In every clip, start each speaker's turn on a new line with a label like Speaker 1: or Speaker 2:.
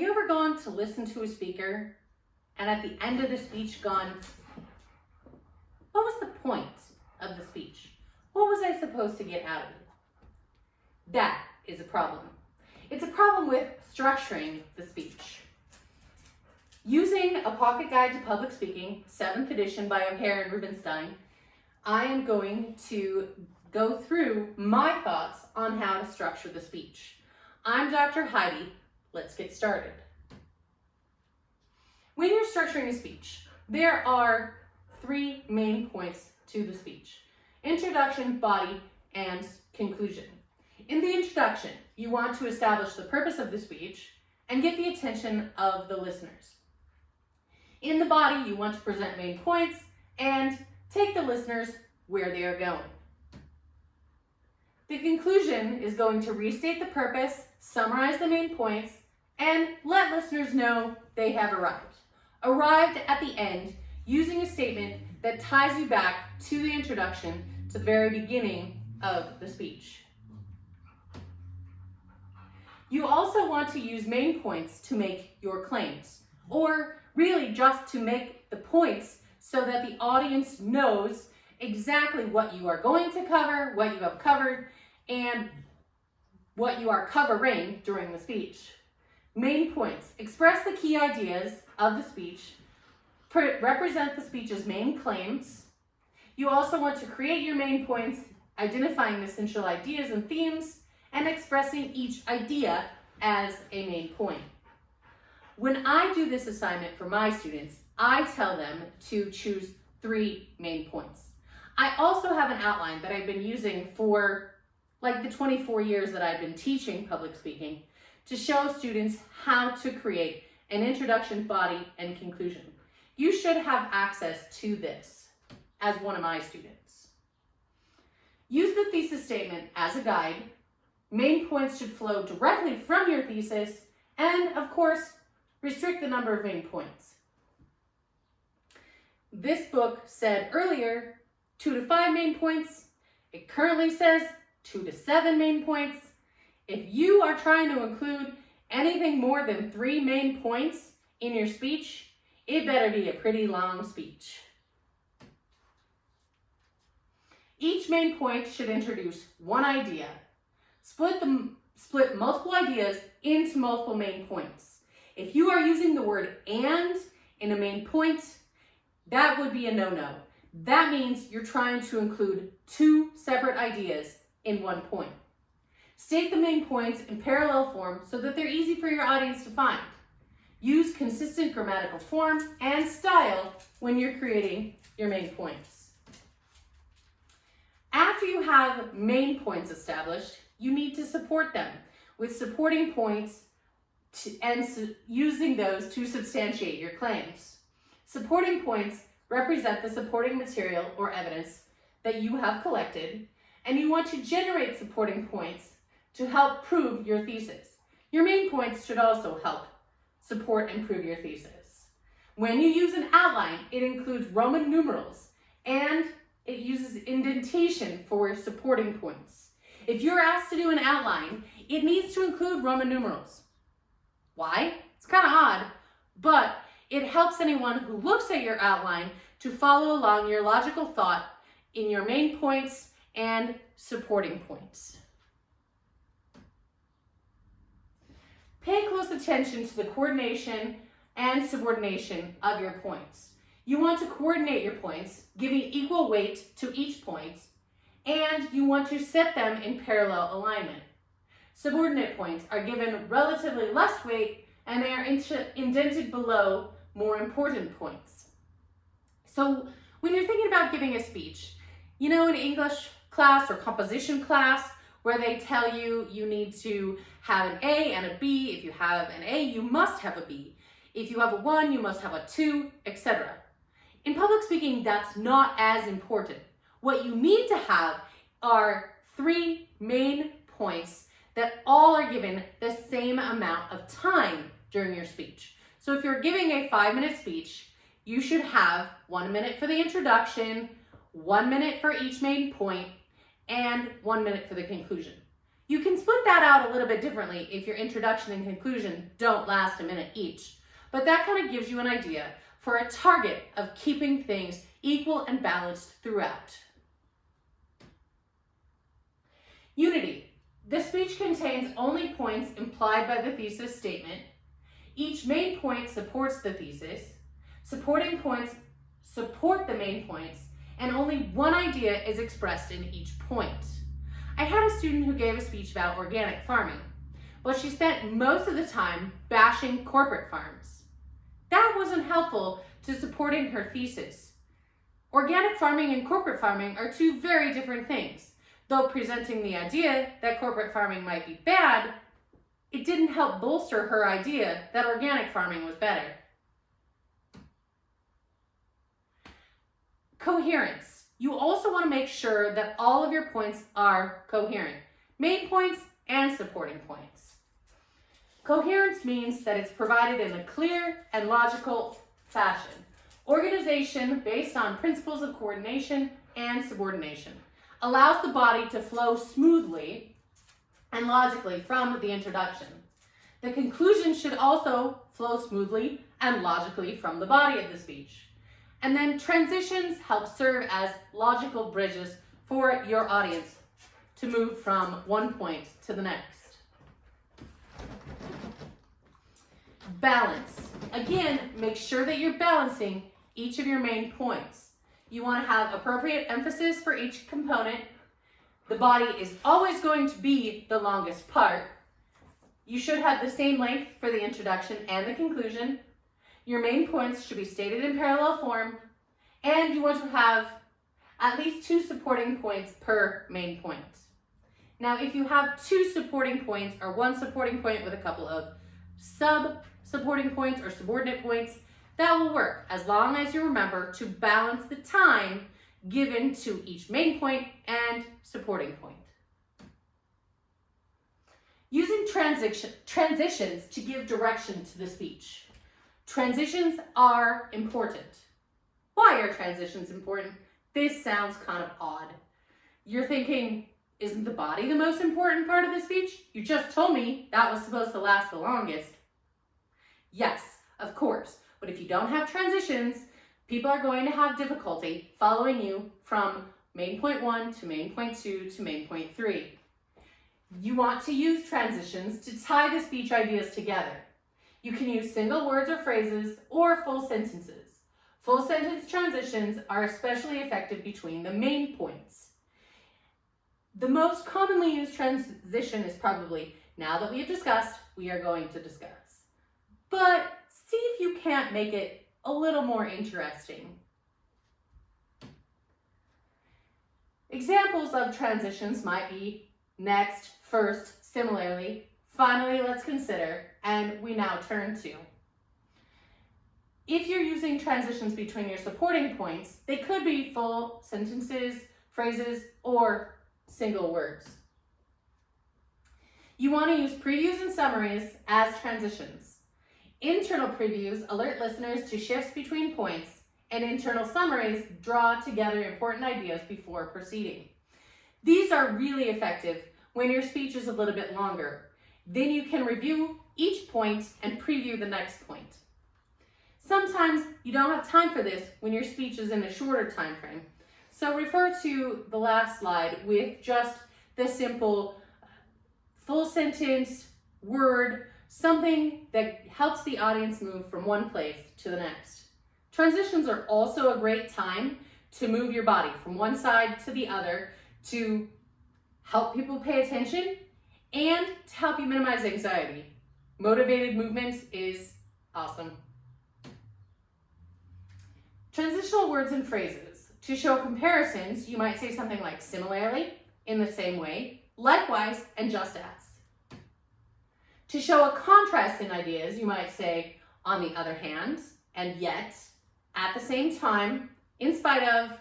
Speaker 1: you ever gone to listen to a speaker and at the end of the speech gone, what was the point of the speech? What was I supposed to get out of it? That is a problem. It's a problem with structuring the speech. Using A Pocket Guide to Public Speaking, 7th edition by O'Hare and Rubenstein, I am going to go through my thoughts on how to structure the speech. I'm Dr. Heidi. Let's get started. When you're structuring a speech, there are 3 main points to the speech: introduction, body, and conclusion. In the introduction, you want to establish the purpose of the speech and get the attention of the listeners. In the body, you want to present main points and take the listeners where they are going. The conclusion is going to restate the purpose, summarize the main points, and let listeners know they have arrived. Arrived at the end using a statement that ties you back to the introduction, to the very beginning of the speech. You also want to use main points to make your claims, or really just to make the points so that the audience knows exactly what you are going to cover, what you have covered, and what you are covering during the speech. Main points: express the key ideas of the speech, represent the speech's main claims. You also want to create your main points, identifying the essential ideas and themes, and expressing each idea as a main point. When I do this assignment for my students, I tell them to choose 3 main points. I also have an outline that I've been using for like the 24 years that I've been teaching public speaking to show students how to create an introduction, body, and conclusion. You should have access to this as one of my students. Use the thesis statement as a guide. Main points should flow directly from your thesis, and of course, restrict the number of main points. This book said earlier 2 to 5 main points. It currently says 2 to 7 main points. If you are trying to include anything more than 3 main points in your speech, it better be a pretty long speech. Each main point should introduce one idea. Split multiple ideas into multiple main points. If you are using the word "and" in a main point, that would be a no-no. That means you're trying to include 2 separate ideas in one point. State the main points in parallel form so that they're easy for your audience to find. Use consistent grammatical form and style when you're creating your main points. After you have main points established, you need to support them with supporting points and using those to substantiate your claims. Supporting points represent the supporting material or evidence that you have collected, and you want to generate supporting points to help prove your thesis. Your main points should also help support and prove your thesis. When you use an outline, it includes Roman numerals and it uses indentation for supporting points. If you're asked to do an outline, it needs to include Roman numerals. Why? It's kind of odd, but it helps anyone who looks at your outline to follow along your logical thought in your main points and supporting points. Pay close attention to the coordination and subordination of your points. You want to coordinate your points, giving equal weight to each point, and you want to set them in parallel alignment. Subordinate points are given relatively less weight and they are indented below more important points. So when you're thinking about giving a speech, you know, in English class or composition class, where they tell you you need to have an A and a B. If you have an A, you must have a B. If you have a 1, you must have a 2, etc. In public speaking, that's not as important. What you need to have are 3 main points that all are given the same amount of time during your speech. So if you're giving a 5-minute speech, you should have 1 minute for the introduction, 1 minute for each main point, and 1 minute for the conclusion. You can split that out a little bit differently if your introduction and conclusion don't last a minute each, but that kind of gives you an idea for a target of keeping things equal and balanced throughout. Unity. The speech contains only points implied by the thesis statement. Each main point supports the thesis. Supporting points support the main points, and only one idea is expressed in each point. I had a student who gave a speech about organic farming, but she spent most of the time bashing corporate farms. That wasn't helpful to supporting her thesis. Organic farming and corporate farming are two very different things. Though presenting the idea that corporate farming might be bad, it didn't help bolster her idea that organic farming was better. Coherence. You also want to make sure that all of your points are coherent, main points and supporting points. Coherence means that it's provided in a clear and logical fashion. Organization based on principles of coordination and subordination allows the body to flow smoothly and logically from the introduction. The conclusion should also flow smoothly and logically from the body of the speech. And then transitions help serve as logical bridges for your audience to move from one point to the next. Balance. Again, make sure that you're balancing each of your main points. You want to have appropriate emphasis for each component. The body is always going to be the longest part. You should have the same length for the introduction and the conclusion. Your main points should be stated in parallel form, and you want to have at least 2 supporting points per main point. Now, if you have 2 supporting points or 1 supporting point with a couple of sub-supporting points or subordinate points, that will work as long as you remember to balance the time given to each main point and supporting point. Using transitions to give direction to the speech. Transitions are important. Why are transitions important? This sounds kind of odd. You're thinking, isn't the body the most important part of the speech? You just told me that was supposed to last the longest. Yes, of course, but if you don't have transitions, people are going to have difficulty following you from main point 1 to main point 2 to main point 3. You want to use transitions to tie the speech ideas together. You can use single words or phrases or full sentences. Full sentence transitions are especially effective between the main points. The most commonly used transition is probably, now that we have discussed, we are going to discuss. But see if you can't make it a little more interesting. Examples of transitions might be next, first, similarly, finally, let's consider, and we now turn to. If you're using transitions between your supporting points, they could be full sentences, phrases, or single words. You want to use previews and summaries as transitions. Internal previews alert listeners to shifts between points, and internal summaries draw together important ideas before proceeding. These are really effective when your speech is a little bit longer. Then you can review each point and preview the next point. Sometimes you don't have time for this when your speech is in a shorter time frame. So refer to the last slide with just the simple full sentence, word, something that helps the audience move from one place to the next. Transitions are also a great time to move your body from one side to the other to help people pay attention and to help you minimize anxiety. Motivated movement is awesome. Transitional words and phrases. To show comparisons, you might say something like similarly, in the same way, likewise, and just as. To show a contrast in ideas, you might say on the other hand, and yet, at the same time, in spite of,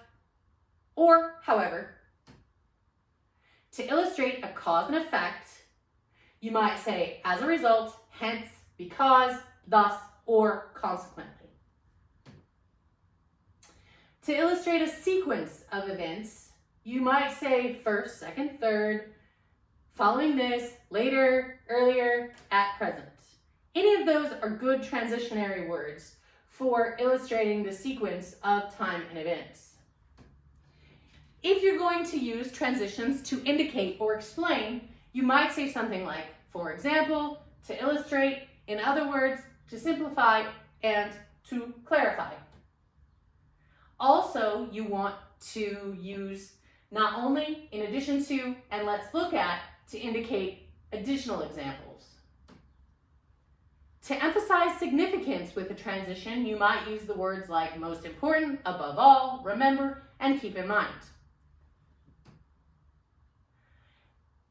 Speaker 1: or however. To illustrate a cause and effect, you might say as a result, hence, because, thus, or consequently. To illustrate a sequence of events, you might say first, second, third, following this, later, earlier, at present. Any of those are good transitionary words for illustrating the sequence of time and events. If you're going to use transitions to indicate or explain, you might say something like, for example, to illustrate, in other words, to simplify, and to clarify. Also, you want to use not only, in addition to, and let's look at, to indicate additional examples. To emphasize significance with a transition, you might use the words like most important, above all, remember, and keep in mind.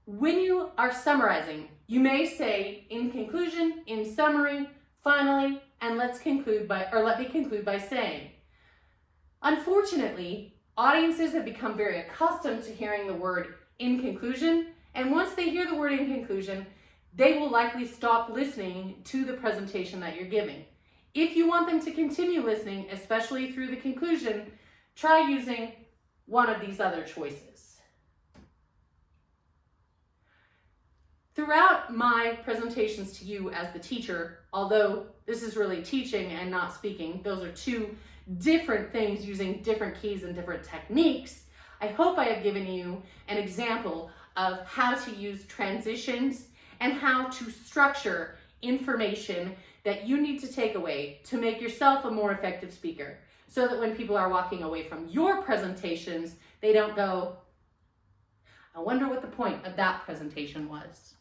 Speaker 1: When you are summarizing, you may say in conclusion, in summary, finally, and let me conclude by saying. Unfortunately, audiences have become very accustomed to hearing the word in conclusion, and once they hear the word in conclusion, they will likely stop listening to the presentation that you're giving. If you want them to continue listening, especially through the conclusion, try using one of these other choices. Throughout my presentations to you as the teacher, although this is really teaching and not speaking, those are two different things using different keys and different techniques, I hope I have given you an example of how to use transitions and how to structure information that you need to take away to make yourself a more effective speaker, so that when people are walking away from your presentations, they don't go, I wonder what the point of that presentation was.